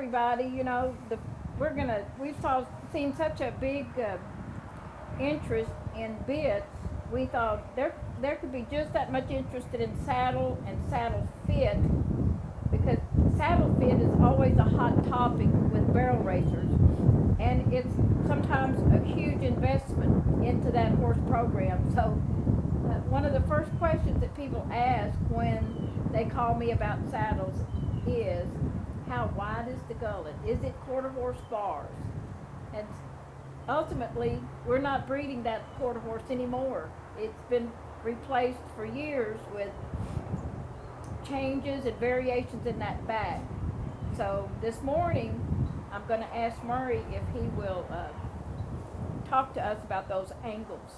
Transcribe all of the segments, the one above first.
everybody. You know, seen such a big interest in bits. We thought there could be just that much interested in saddle and saddle fit, because saddle fit is always a hot topic with barrel racers, and it's sometimes a huge investment into that horse program. So one of the first questions that people ask when they call me about saddles is, how wide is the gullet? Is it quarter horse bars? And ultimately, we're not breeding that quarter horse anymore. It's been replaced for years with changes and variations in that back. So this morning, I'm going to ask Murray if he will talk to us about those angles.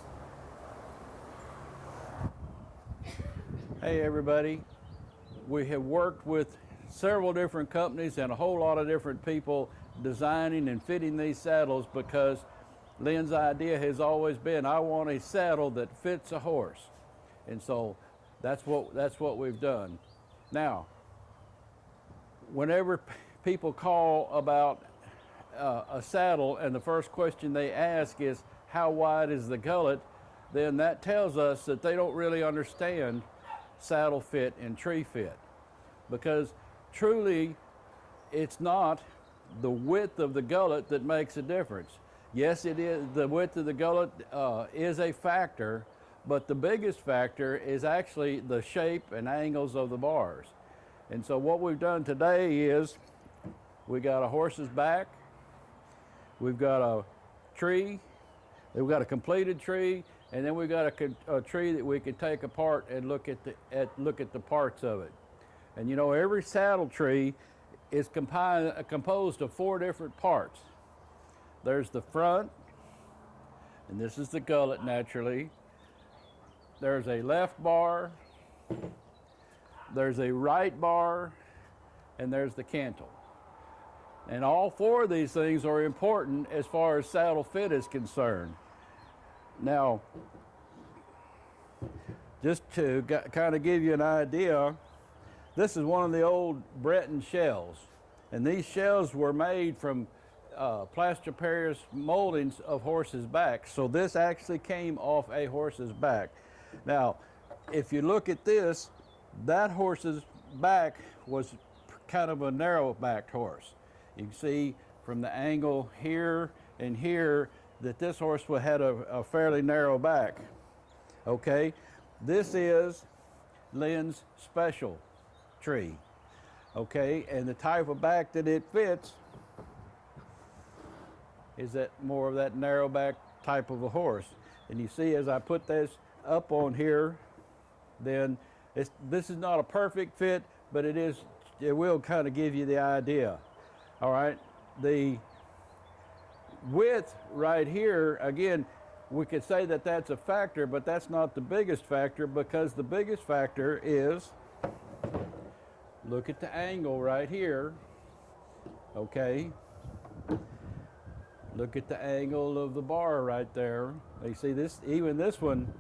Hey everybody, we have worked with several different companies and a whole lot of different people designing and fitting these saddles, because Lynn's idea has always been, I want a saddle that fits a horse. And so that's what we've done. Now, whenever people call about a saddle and the first question they ask is, how wide is the gullet, then that tells us that they don't really understand saddle fit and tree fit, because truly it's not the width of the gullet that makes a difference. Yes, it is, the width of the gullet is a factor, but the biggest factor is actually the shape and angles of the bars. And so what we've done today is we got a horse's back, we've got a tree, we've got a completed tree, and then we've got a tree that we can take apart and look at the parts of it. And you know, every saddle tree is composed of 4 different parts. There's the front, and this is the gullet naturally. There's a left bar, there's a right bar, and there's the cantle. And all 4 of these things are important as far as saddle fit is concerned. Now, just to kind of give you an idea, this is one of the old Breton shells. And these shells were made from plaster Paris moldings of horses' backs. So this actually came off a horse's back. Now, if you look at this, that horse's back was kind of a narrow-backed horse. You can see from the angle here and here that this horse had a fairly narrow back. Okay, this is Lynn's special tree. Okay, and the type of back that it fits is that more of that narrow back type of a horse. And you see, as I put this up on here, then this is not a perfect fit, but it will kind of give you the idea. All right, the width right here, again, we could say that that's a factor, but that's not the biggest factor, because the biggest factor is, look at the angle right here, okay? Look at the angle of the bar right there. You see this, even this one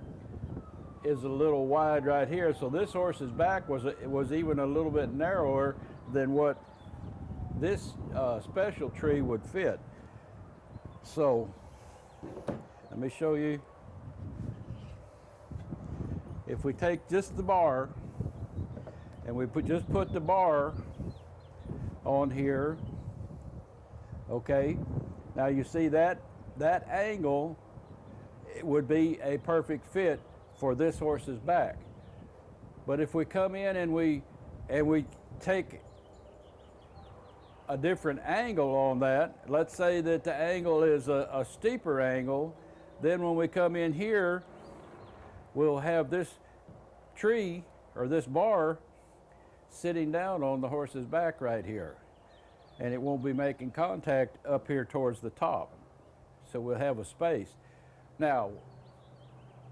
is a little wide right here, so this horse's back was even a little bit narrower than what this special tree would fit. So let me show you. If we take just the bar and we just put the bar on here, okay, now you see that angle, it would be a perfect fit for this horse's back. But if we come in and we take a different angle on that, let's say that the angle is a steeper angle, then when we come in here, we'll have this tree or this bar sitting down on the horse's back right here, and it won't be making contact up here towards the top, so we'll have a space. Now,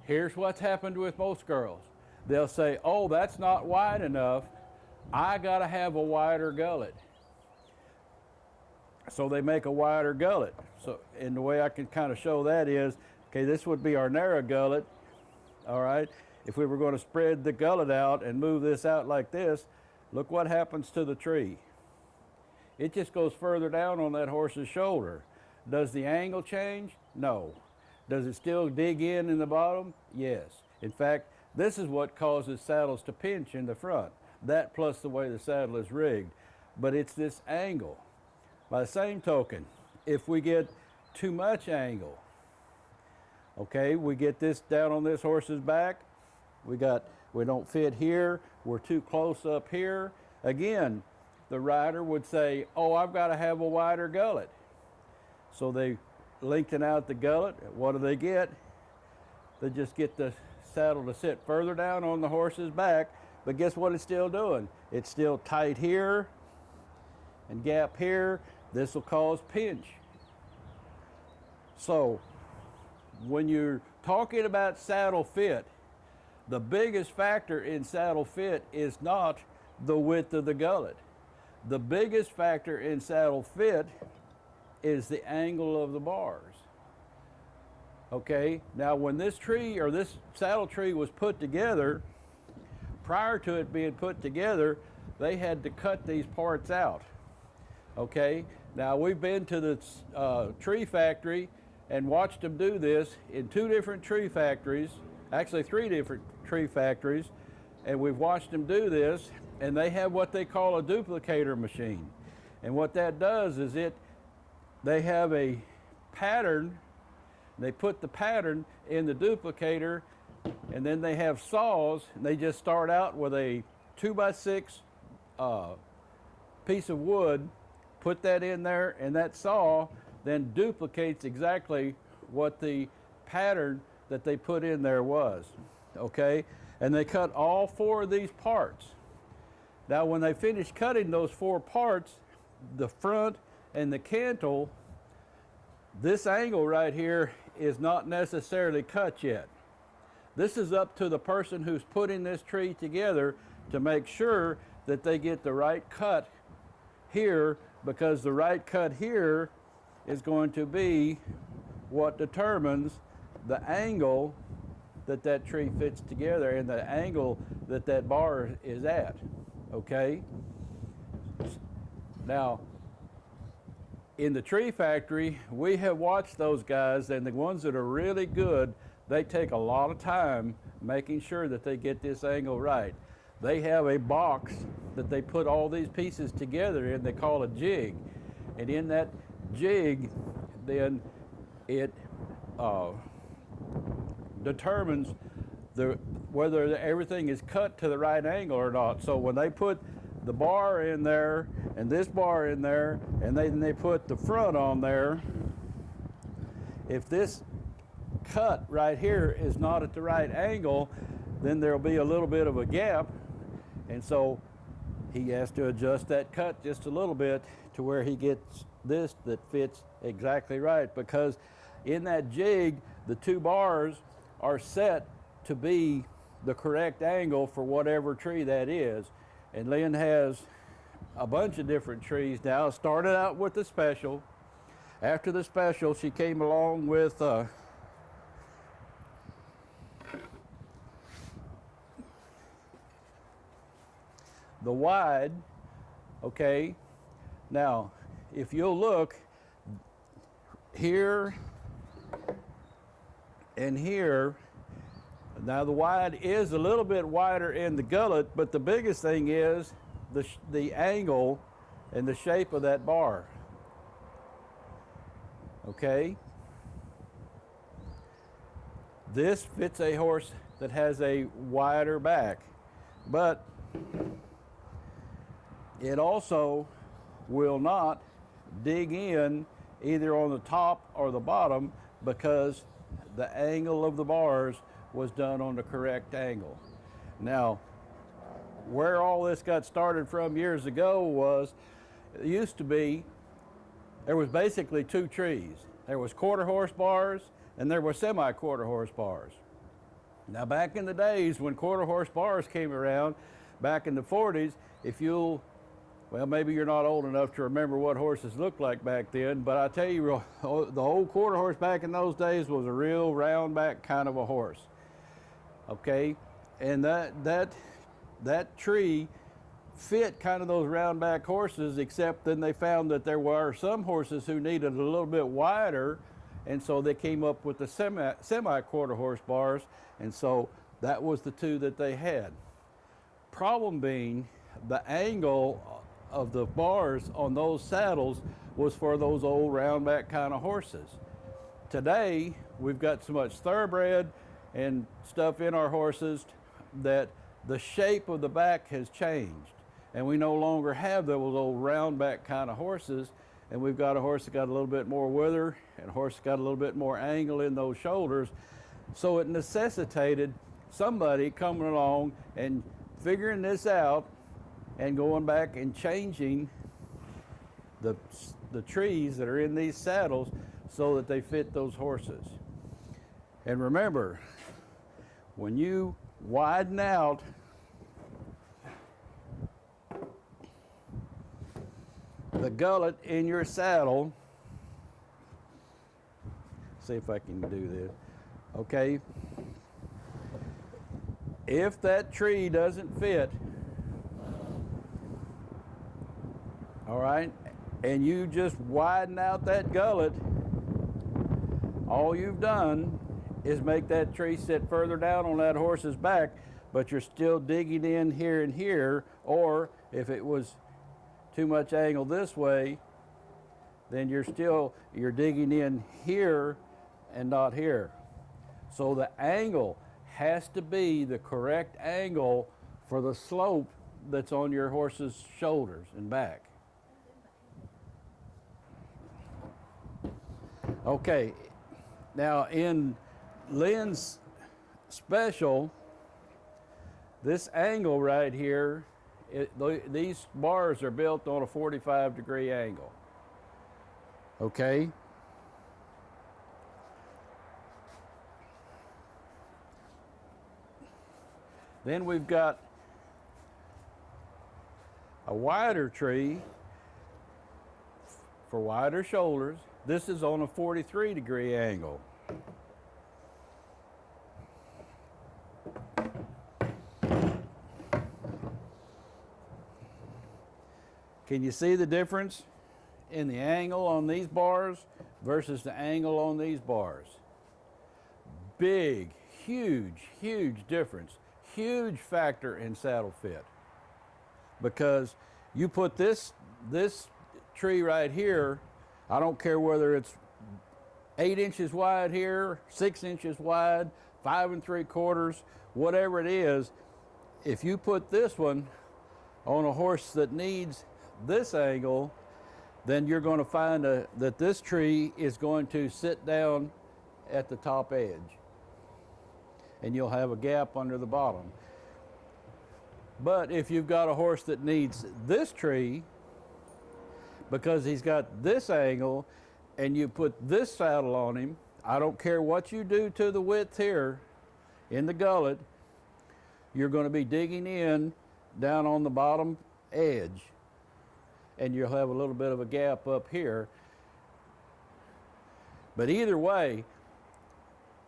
here's what's happened with most girls. They'll say, oh, that's not wide enough, I gotta have a wider gullet. So they make a wider gullet. So, and the way I can kind of show that is, okay, this would be our narrow gullet, all right? If we were going to spread the gullet out and move this out like this, look what happens to the tree. It just goes further down on that horse's shoulder. Does the angle change? No. Does it still dig in the bottom? Yes. In fact, this is what causes saddles to pinch in the front. That plus the way the saddle is rigged. But it's this angle. By the same token, if we get too much angle, okay, we get this down on this horse's back, we don't fit here, we're too close up here. Again, the rider would say, oh, I've got to have a wider gullet. So they lengthen out the gullet. What do they get? They just get the saddle to sit further down on the horse's back, but guess what it's still doing? It's still tight here and gap here. This will cause pinch. So when you're talking about saddle fit, the biggest factor in saddle fit is not the width of the gullet. The biggest factor in saddle fit is the angle of the bars. Okay, now when this tree or this saddle tree was put together, prior to it being put together, they had to cut these parts out. Okay, now we've been to the tree factory and watched them do this in 2 different tree factories, actually 3 different tree factories, and we've watched them do this, and they have what they call a duplicator machine. And what that does is they have a pattern, they put the pattern in the duplicator, and then they have saws, and they just start out with a 2x6 piece of wood, put that in there, and that saw then duplicates exactly what the pattern that they put in there was, okay? And they cut all 4 of these parts. Now when they finish cutting those 4 parts, the front and the cantle, this angle right here is not necessarily cut yet. This is up to the person who's putting this tree together to make sure that they get the right cut here, because the right cut here is going to be what determines the angle that that tree fits together and the angle that that bar is at, okay? Now, in the tree factory, we have watched those guys, and the ones that are really good, they take a lot of time making sure that they get this angle right. They have a box that they put all these pieces together in, they call a jig. And in that jig, then it determines whether everything is cut to the right angle or not. So when they put the bar in there and this bar in there, and then they put the front on there, if this cut right here is not at the right angle, then there'll be a little bit of a gap, and so he has to adjust that cut just a little bit to where he gets this that fits exactly right, because in that jig the 2 bars are set to be the correct angle for whatever tree that is. And Lynn has a bunch of different trees now. Started out with the special. After the special, she came along with the wide. Okay, now if you'll look here and here, now the wide is a little bit wider in the gullet, but the biggest thing is the angle and the shape of that bar. Okay, this fits a horse that has a wider back, but it also will not dig in either on the top or the bottom, because the angle of the bars was done on the correct angle. Now, where all this got started from years ago was, it used to be, there was basically 2 trees. There was quarter horse bars and there were semi-quarter horse bars. Now back in the days when quarter horse bars came around, back in the 40s, if you'll, well, maybe you're not old enough to remember what horses looked like back then, but I tell you, the old quarter horse back in those days was a real round back kind of a horse. Okay, and that tree fit kind of those round back horses, except then they found that there were some horses who needed a little bit wider, and so they came up with the semi quarter horse bars, and so that was the two that they had. Problem being, the angle of the bars on those saddles was for those old round back kind of horses. Today, we've got so much thoroughbred and stuff in our horses that the shape of the back has changed, and we no longer have those old round back kind of horses, and we've got a horse that got a little bit more wither and a horse that got a little bit more angle in those shoulders. So it necessitated somebody coming along and figuring this out and going back and changing the trees that are in these saddles so that they fit those horses. And remember, when you widen out the gullet in your saddle, see if I can do this, okay? If that tree doesn't fit, all right, and you just widen out that gullet, all you've done is make that tree sit further down on that horse's back, but you're still digging in here and here, or if it was too much angle this way, then you're digging in here and not here. So the angle has to be the correct angle for the slope that's on your horse's shoulders and back. Okay, now in Lynn's special, this angle right here, these bars are built on a 45-degree angle. Okay? Then we've got a wider tree for wider shoulders. This is on a 43-degree angle. Can you see the difference in the angle on these bars versus the angle on these bars? Big, huge, huge difference. Huge factor in saddle fit. Because you put this tree right here, I don't care whether it's 8 inches wide here, 6 inches wide, 5 3/4, whatever it is, if you put this one on a horse that needs this angle, then you're going to find that this tree is going to sit down at the top edge, and you'll have a gap under the bottom. But if you've got a horse that needs this tree because he's got this angle, and you put this saddle on him, I don't care what you do to the width here in the gullet, you're going to be digging in down on the bottom edge, and you'll have a little bit of a gap up here. But either way,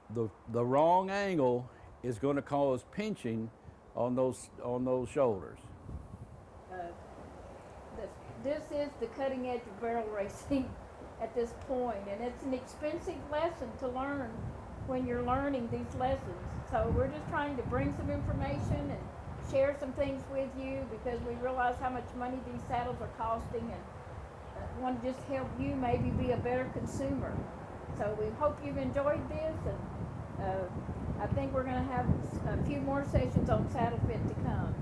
the wrong angle is going to cause pinching on those shoulders. This is the cutting edge of barrel racing at this point, and it's an expensive lesson to learn when you're learning these lessons. So we're just trying to bring some information and share some things with you, because we realize how much money these saddles are costing, and want to just help you maybe be a better consumer. So we hope you've enjoyed this, and I think we're going to have a few more sessions on saddle fit to come.